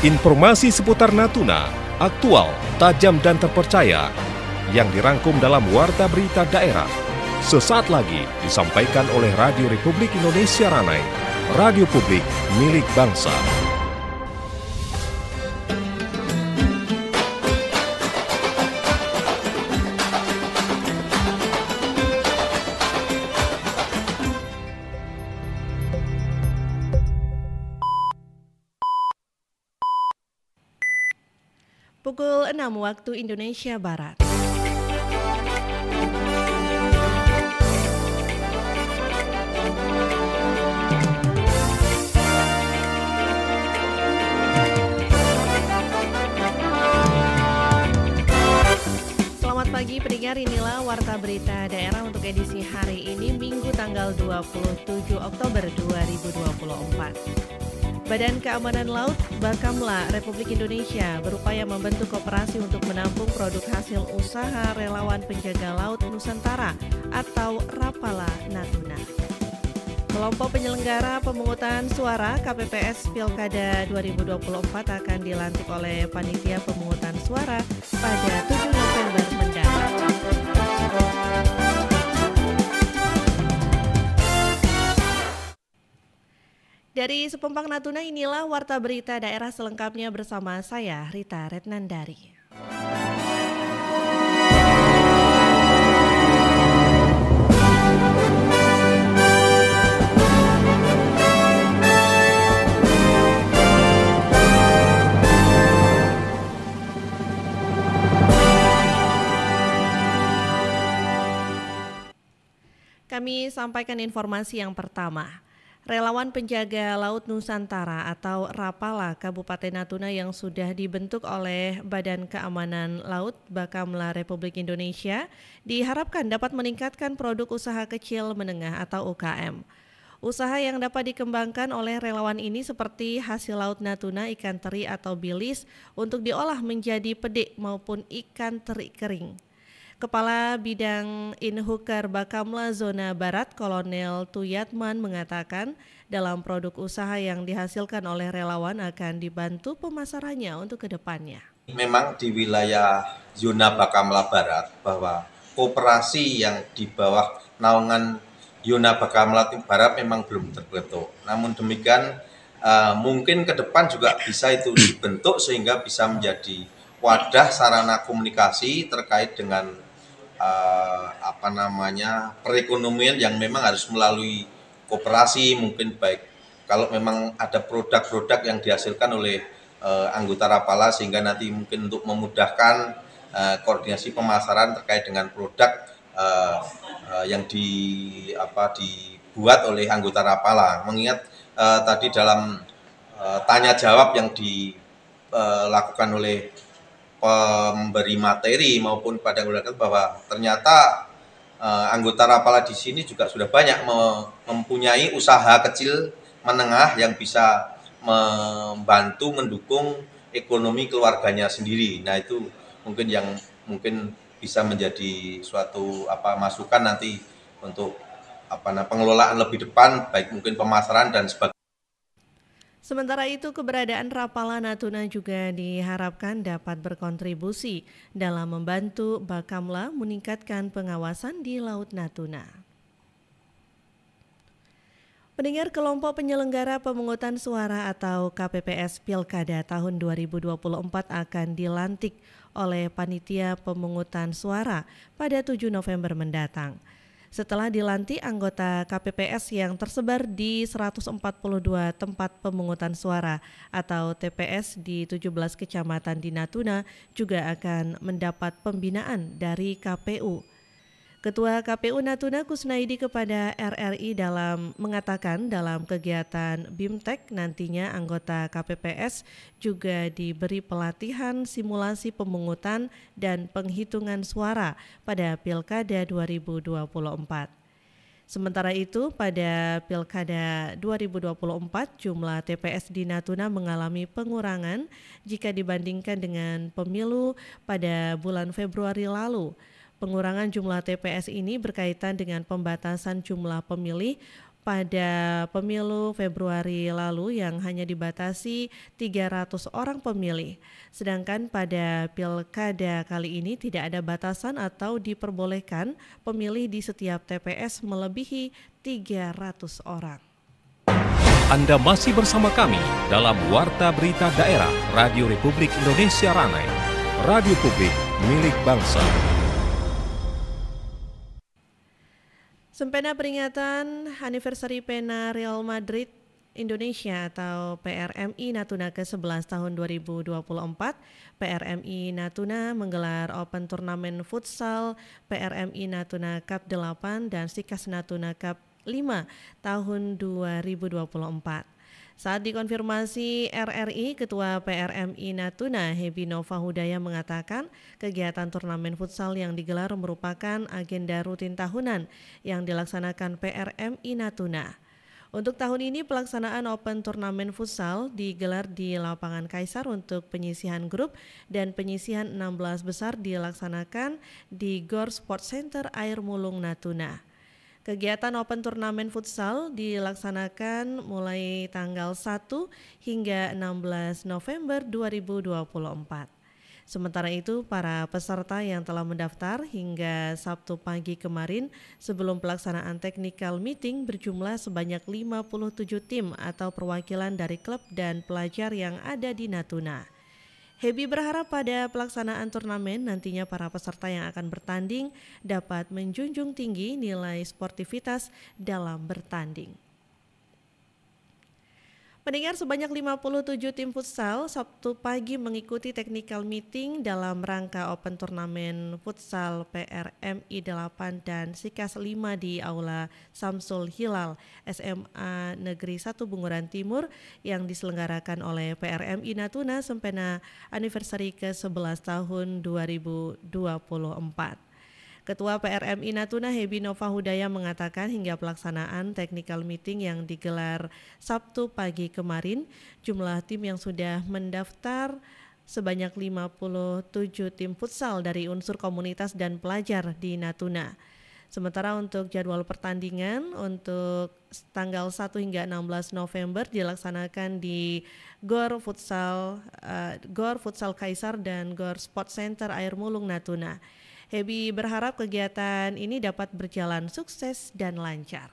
Informasi seputar Natuna, aktual, tajam dan terpercaya, yang dirangkum dalam Warta Berita Daerah. Sesaat lagi disampaikan oleh Radio Republik Indonesia Ranai, radio publik milik bangsa. Pukul 6 waktu Indonesia Barat. Selamat pagi pendengar, inilah Warta Berita Daerah untuk edisi hari ini Minggu tanggal 27 Oktober 2024. Badan Keamanan Laut Bakamla Republik Indonesia berupaya membentuk koperasi untuk menampung produk hasil usaha relawan penjaga laut Nusantara atau Rapala Natuna. Kelompok penyelenggara pemungutan suara KPPS Pilkada 2024 akan dilantik oleh Panitia Pemungutan Suara pada 7 November mendatang. Dari Sepempang Natuna, inilah Warta Berita Daerah selengkapnya bersama saya, Rita Retnandari. Kami sampaikan informasi yang pertama. Relawan penjaga laut Nusantara atau Rapala Kabupaten Natuna yang sudah dibentuk oleh Badan Keamanan Laut Bakamla Republik Indonesia diharapkan dapat meningkatkan produk usaha kecil menengah atau UKM. Usaha yang dapat dikembangkan oleh relawan ini seperti hasil laut Natuna, ikan teri atau bilis untuk diolah menjadi pedik maupun ikan teri kering. Kepala Bidang Inhukar Bakamla Zona Barat Kolonel Tuyatman mengatakan dalam produk usaha yang dihasilkan oleh relawan akan dibantu pemasarannya untuk kedepannya. Memang di wilayah Zona Bakamla Barat bahwa koperasi yang di bawah naungan Zona Bakamla Barat memang belum terbentuk. Namun demikian mungkin ke depan juga bisa itu dibentuk sehingga bisa menjadi wadah sarana komunikasi terkait dengan perekonomian yang memang harus melalui koperasi, mungkin baik kalau memang ada produk-produk yang dihasilkan oleh anggota Rapala sehingga nanti mungkin untuk memudahkan koordinasi pemasaran terkait dengan produk yang dibuat oleh anggota Rapala. Mengingat tadi dalam tanya jawab yang dilakukan oleh pemberi materi maupun pada anggota bahwa ternyata anggota Rapala di sini juga sudah banyak mempunyai usaha kecil menengah yang bisa membantu mendukung ekonomi keluarganya sendiri. Nah itu mungkin bisa menjadi suatu masukan nanti untuk pengelolaan lebih depan baik mungkin pemasaran dan sebagainya. Sementara itu, keberadaan Rapala Natuna juga diharapkan dapat berkontribusi dalam membantu Bakamla meningkatkan pengawasan di Laut Natuna. Pendengar, kelompok penyelenggara pemungutan suara atau KPPS Pilkada tahun 2024 akan dilantik oleh Panitia Pemungutan Suara pada 7 November mendatang. Setelah dilantik, anggota KPPS yang tersebar di 142 tempat pemungutan suara atau TPS di 17 kecamatan di Natuna juga akan mendapat pembinaan dari KPU. Ketua KPU Natuna Kusnaidi kepada RRI mengatakan dalam kegiatan BIMTEK nantinya anggota KPPS juga diberi pelatihan simulasi pemungutan dan penghitungan suara pada Pilkada 2024. Sementara itu, pada Pilkada 2024 jumlah TPS di Natuna mengalami pengurangan jika dibandingkan dengan pemilu pada bulan Februari lalu. Pengurangan jumlah TPS ini berkaitan dengan pembatasan jumlah pemilih pada pemilu Februari lalu yang hanya dibatasi 300 orang pemilih. Sedangkan pada pilkada kali ini tidak ada batasan atau diperbolehkan pemilih di setiap TPS melebihi 300 orang. Anda masih bersama kami dalam Warta Berita Daerah Radio Republik Indonesia Ranai, radio publik milik bangsa. Sempena peringatan anniversary pena Real Madrid Indonesia atau PRMI Natuna ke-11 tahun 2024, PRMI Natuna menggelar Open Turnamen Futsal PRMI Natuna Cup 8 dan Sikas Natuna Cup 5 tahun 2024. Saat dikonfirmasi RRI, Ketua PRMI Natuna Hebi Nova Hudaya mengatakan kegiatan turnamen futsal yang digelar merupakan agenda rutin tahunan yang dilaksanakan PRMI Natuna. Untuk tahun ini pelaksanaan Open Turnamen Futsal digelar di Lapangan Kaisar untuk penyisihan grup dan penyisihan 16 besar dilaksanakan di Gor Sport Center Air Mulung Natuna. Kegiatan Open Turnamen Futsal dilaksanakan mulai tanggal 1 hingga 16 November 2024. Sementara itu, para peserta yang telah mendaftar hingga Sabtu pagi kemarin sebelum pelaksanaan technical meeting berjumlah sebanyak 57 tim atau perwakilan dari klub dan pelajar yang ada di Natuna. Hebi berharap pada pelaksanaan turnamen nantinya para peserta yang akan bertanding dapat menjunjung tinggi nilai sportivitas dalam bertanding. Pendengar, sebanyak 57 tim futsal Sabtu pagi mengikuti technical meeting dalam rangka Open Turnamen Futsal PRMI 8 dan Sikas 5 di Aula Samsul Hilal SMA Negeri 1 Bunguran Timur yang diselenggarakan oleh PRMI Natuna sempena anniversary ke-11 tahun 2024. Ketua PRMI Natuna Hebi Nova Hudaya mengatakan hingga pelaksanaan technical meeting yang digelar Sabtu pagi kemarin, jumlah tim yang sudah mendaftar sebanyak 57 tim futsal dari unsur komunitas dan pelajar di Natuna. Sementara untuk jadwal pertandingan untuk tanggal 1 hingga 16 November dilaksanakan di Gor Futsal Kaisar dan Gor Sport Center Air Mulung Natuna. Hebi berharap kegiatan ini dapat berjalan sukses dan lancar.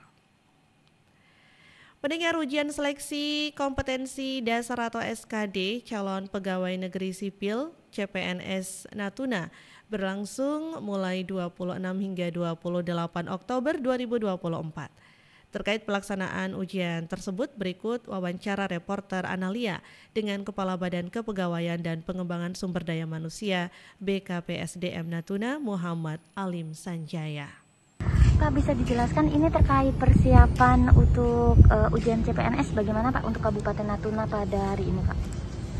Pendengar, ujian seleksi kompetensi dasar atau SKD calon pegawai negeri sipil CPNS Natuna berlangsung mulai 26 hingga 28 Oktober 2024. Terkait pelaksanaan ujian tersebut, berikut wawancara reporter Analia dengan Kepala Badan Kepegawaian dan Pengembangan Sumber Daya Manusia BKPSDM Natuna Muhammad Alim Sanjaya. Pak, bisa dijelaskan ini terkait persiapan untuk ujian CPNS bagaimana Pak untuk Kabupaten Natuna pada hari ini Pak?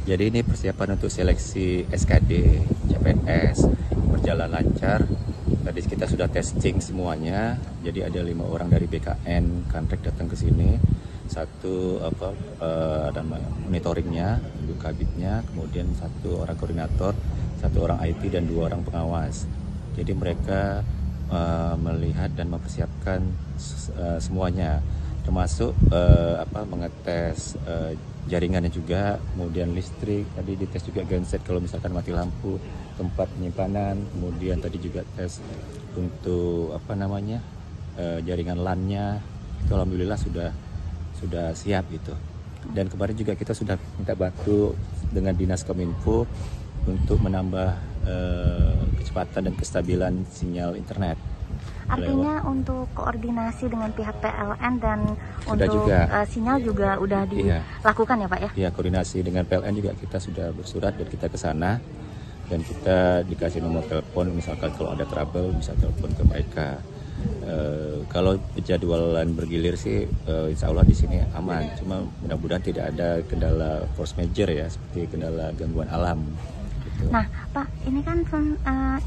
Jadi ini persiapan untuk seleksi SKD CPNS berjalan lancar. Tadi kita sudah testing semuanya, jadi ada 5 orang dari BKN Kantrek datang ke sini, satu ada monitoringnya, ibu kabitnya, kemudian 1 orang koordinator, 1 orang IT dan 2 orang pengawas. Jadi mereka melihat dan mempersiapkan semuanya, termasuk mengetes jaringannya juga, kemudian listrik, tadi dites juga genset kalau misalkan mati lampu, tempat penyimpanan, kemudian tadi juga tes untuk jaringan LAN-nya, itu alhamdulillah sudah siap gitu. Dan kemarin juga kita sudah minta bantu dengan Dinas Kominfo untuk menambah kecepatan dan kestabilan sinyal internet. Artinya untuk koordinasi dengan pihak PLN dan sudah untuk juga, sinyal juga udah dilakukan ya Pak ya? Iya, koordinasi dengan PLN juga kita sudah bersurat dan kita ke sana dan kita dikasih nomor telepon, misalkan kalau ada trouble bisa telepon ke mereka. Kalau jadwalan bergilir sih insya Allah di sini aman, cuma mudah-mudahan tidak ada kendala force major ya, seperti kendala gangguan alam. Nah Pak, ini kan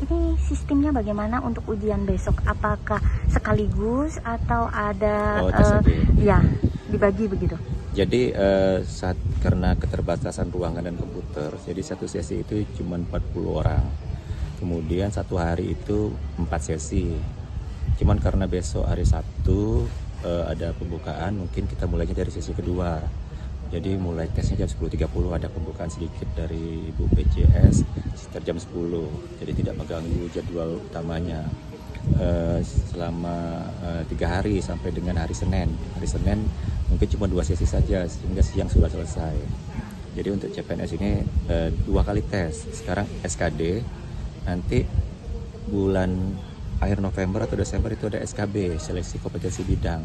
ini sistemnya bagaimana untuk ujian besok? Apakah sekaligus atau ada dibagi begitu? Jadi karena keterbatasan ruangan dan komputer, jadi satu sesi itu cuma 40 orang. Kemudian satu hari itu 4 sesi. Cuman karena besok hari Sabtu, ada pembukaan, mungkin kita mulainya dari sesi kedua. Jadi mulai tesnya jam 10.30, ada pembukaan sedikit dari Ibu PJS sekitar jam 10. Jadi tidak mengganggu jadwal utamanya. Selama 3 hari sampai dengan hari Senin. Hari Senin mungkin cuma 2 sesi saja sehingga siang sudah selesai. Jadi untuk CPNS ini 2 kali tes. Sekarang SKD, nanti bulan akhir November atau Desember itu ada SKB, seleksi kompetensi bidang.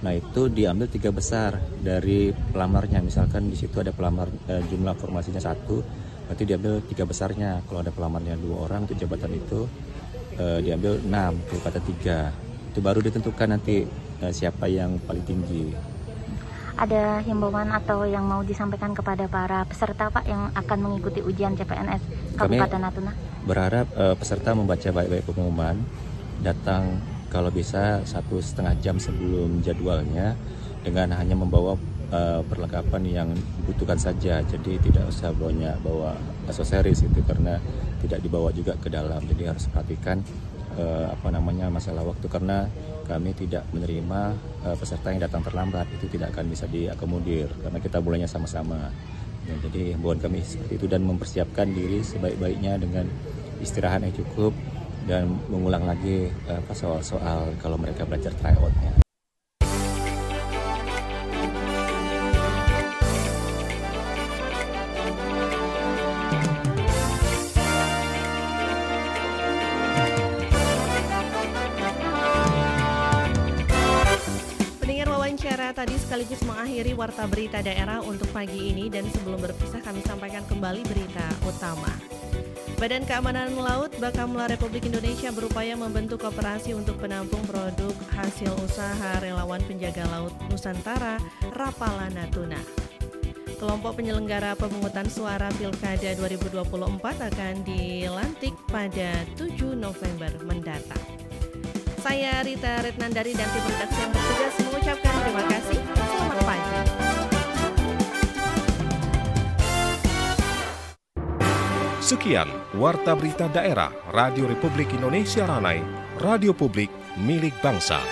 Nah itu diambil 3 besar dari pelamarnya. Misalkan di situ ada pelamar jumlah formasinya 1, berarti diambil 3 besarnya. Kalau ada pelamarnya 2 orang untuk jabatan itu diambil 6, kata 3. Itu baru ditentukan nanti siapa yang paling tinggi. Ada himbauan atau yang mau disampaikan kepada para peserta Pak yang akan mengikuti ujian CPNS Kabupaten Natuna? Berharap peserta membaca baik-baik pengumuman, datang kalau bisa 1,5 jam sebelum jadwalnya dengan hanya membawa perlengkapan yang dibutuhkan saja. Jadi tidak usah bawa aksesoris itu karena tidak dibawa juga ke dalam. Jadi harus perhatikan masalah waktu karena kami tidak menerima peserta yang datang terlambat, itu tidak akan bisa diakomodir karena kita mulainya sama-sama. Ya, jadi himbauan kami seperti itu dan mempersiapkan diri sebaik-baiknya dengan istirahat yang cukup dan mengulang lagi soal-soal kalau mereka belajar tryout-nya. Tadi sekaligus mengakhiri Warta Berita Daerah untuk pagi ini, dan sebelum berpisah kami sampaikan kembali berita utama. Badan Keamanan Laut Bakamla Republik Indonesia berupaya membentuk koperasi untuk penampung produk hasil usaha relawan penjaga laut Nusantara Rapala Natuna. Kelompok penyelenggara pemungutan suara Pilkada 2024 akan dilantik pada 7 November mendatang. Saya Rita Retnandari dan tim redaksi yang bertugas mengucapkan terima kasih. Selamat pagi. Sekian Warta Berita Daerah Radio Republik Indonesia Ranai, radio publik milik bangsa.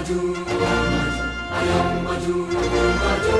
Maju, maju, maju, maju.